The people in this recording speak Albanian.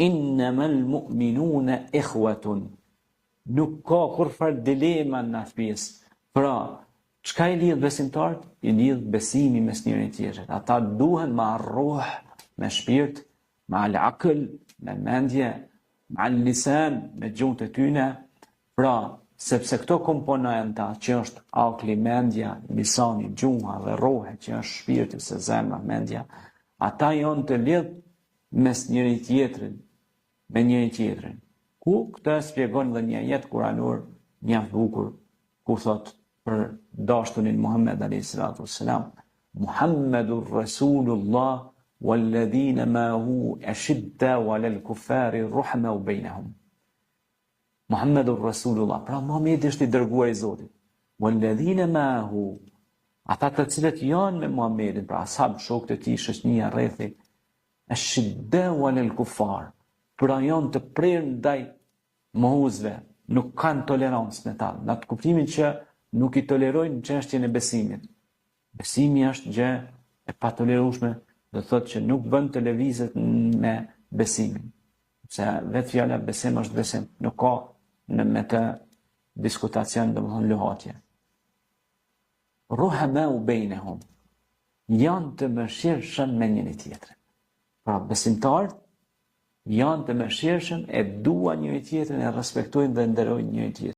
Innamal mu'minuna ikhwatun. Nuk ka kurfar dilema në atë pjesë. Pra, çka i lidh besimtarët? I lidh besimi mes njëri tjetrit. Ata duhen me ruh, me shpirt, me al-aql, me mendje, me al-lisan, me gjuhën e tyre. Pra, sepse këto komponenta që është akli, mendja, lisani, gjuha dhe roha që është shpirti, se zemra, mendja, ata janë të lidh mes njëri tjetrit, me njëri tjetrin. Ku këtë shpjegon dhe një ajet kuranor mjaft bukur, ku thot për dashturin Muhammed a.s. Muhammedur Rasulullah walladhina ma'ahu ashiddau 'alal kuffari ruhamau bainahum. Muhammedur Rasulullah, pra Muhamedi është i dërguar i Zotit. Walladhina ma'ahu, ata të cilët janë me Muhamedin, pra ashab, shokët e tij, shoqënia rrethi, ashiddau 'alal kuffar, pra janë të prerë ndaj mohuzve, nuk kanë tolerancë me ta, në atë kuptimin që nuk i tolerojnë çështjen e besimit. Besimi është gjë e patolerueshme, do thotë që nuk bën të lëvizet me besimin. Se vetë fjala besim është besim, nuk ka me të diskutacion, domethënë lohatje. Ruhamau bainahum, janë të mëshirshëm me njëri tjetrin. Pra besimtarët janë të mëshirshëm, e duan njëri tjetrin, e respektojnë dhe nderojnë njëri tjetrin.